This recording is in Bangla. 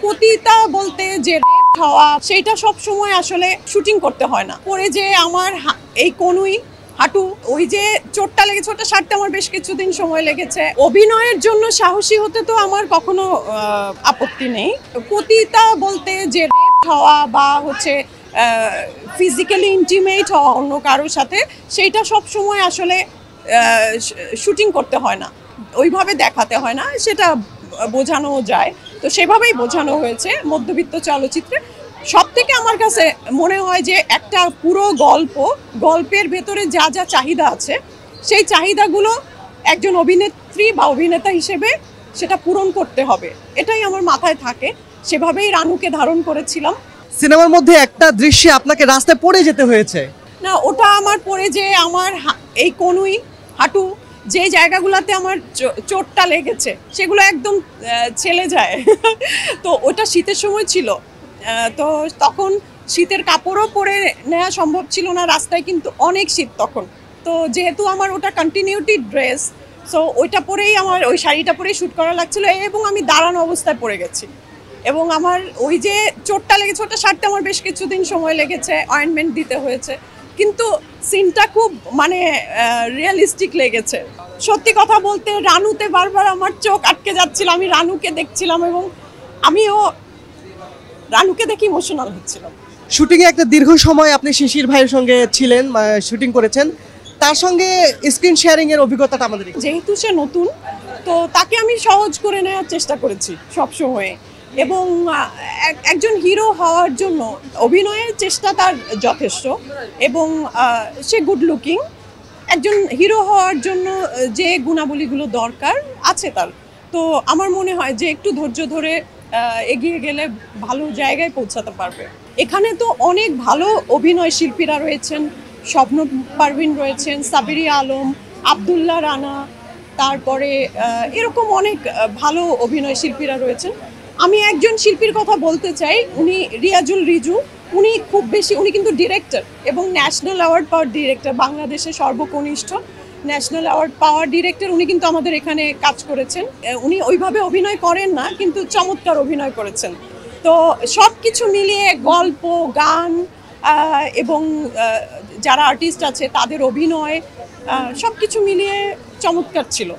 পতিতা বলতে যে রেপ হওয়া সেটা সব সময় আসলে শুটিং করতে হয় না। পরে যে আমার এই কনুই হাঁটু ওই যে চোটটা লেগেছে, ওটা সারতে আমার বেশ কিছুদিন সময় লেগেছে। অভিনয়ের জন্য সাহসী হতে তো আমার কখনো আপত্তি নেই। পতিতা বলতে যে রেপ হওয়া বা হচ্ছে ফিজিক্যালি ইন্টিমেট হওয়া অন্য কারোর সাথে, সেইটা সব সময় আসলে শুটিং করতে হয় না, ওইভাবে দেখাতে হয় না, সেটা বোঝানো যায়। তো সেভাবেই বোঝানো হয়েছে মধ্যবিত্ত চলচ্চিত্রে। সব থেকে আমার কাছে মনে হয় যে একটা পুরো গল্পের ভেতরে যা যা চাহিদা আছে, সেই চাহিদাগুলো একজন অভিনেত্রী বা অভিনেতা হিসেবে সেটা পূরণ করতে হবে, এটাই আমার মাথায় থাকে। সেভাবেই রানুকে ধারণ করেছিলাম। সিনেমার মধ্যে একটা দৃশ্যে আপনাকে রাস্তায় পড়ে যেতে হয়েছে। না, ওটা আমার পরে যে আমার এই কনুই হাঁটু যে জায়গাগুলোতে আমার চোটটা লেগেছে সেগুলো একদম ছেলে যায়। তো ওটা শীতের সময় ছিল, তো তখন শীতের কাপড়ও পরে নেওয়া সম্ভব ছিল না রাস্তায়, কিন্তু অনেক শীত তখন। তো যেহেতু আমার ওটা কন্টিনিউটি ড্রেস, সো ওইটা পরেই আমার ওই শাড়িটা পরেই শ্যুট করা লাগছিল, এবং আমি দাঁড়ানো অবস্থায় পড়ে গেছি। এবং আমার ওই যে চোটটা লেগেছে, ওটা সারতে আমার বেশ কিছুদিন সময় লেগেছে, অয়েন্টমেন্ট দিতে হয়েছে, কিন্তু সিনটা খুব মানে রিয়েলিস্টিক লেগেছে। সত্যি কথা বলতে রানুতে বারবার আমার চোখ আটকে যাচ্ছিল, আমি রানুকে দেখছিলাম এবং আমিও রানুকে দেখে ইমোশনাল হচ্ছিলাম। শুটিংয়ে একটা দীর্ঘ সময় আপনি শিশির ভাইয়ের সঙ্গে ছিলেন, শুটিং করেছেন, তার সঙ্গে স্ক্রিন শেয়ারিং এর অভিজ্ঞতাটা আমাদের। যেহেতু সে নতুন, তো তাকে আমি সহজ করে নেওয়ার চেষ্টা করেছি সবসময়, এবং একজন হিরো হওয়ার জন্য অভিনয়ের চেষ্টা তার যথেষ্ট, এবং সে গুড লুকিং। একজন হিরো হওয়ার জন্য যে গুণাবলীগুলো দরকার আছে তার, তো আমার মনে হয় যে একটু ধৈর্য ধরে এগিয়ে গেলে ভালো জায়গায় পৌঁছাতে পারবে। এখানে তো অনেক ভালো অভিনয় শিল্পীরা রয়েছেন, শবনম পারভিন রয়েছেন, সাবিরিয়া আলম, আব্দুল্লাহ রানা, তারপরে এরকম অনেক ভালো অভিনয় শিল্পীরা রয়েছেন। আমি একজন শিল্পীর কথা বলতে চাই, উনি রিয়াজুল রিজু। উনি কিন্তু ডিরেক্টর এবং ন্যাশনাল অ্যাওয়ার্ড পাওয়ার ডিরেক্টর, বাংলাদেশের সর্বকনিষ্ঠ ন্যাশনাল অ্যাওয়ার্ড পাওয়ার ডিরেক্টর। উনি কিন্তু আমাদের এখানে কাজ করেছেন। উনি ওইভাবে অভিনয় করেন না, কিন্তু চমৎকার অভিনয় করেছেন। তো সব কিছু মিলিয়ে গল্প, গান এবং যারা আর্টিস্ট আছে তাদের অভিনয়, সব কিছু মিলিয়ে চমৎকার ছিল।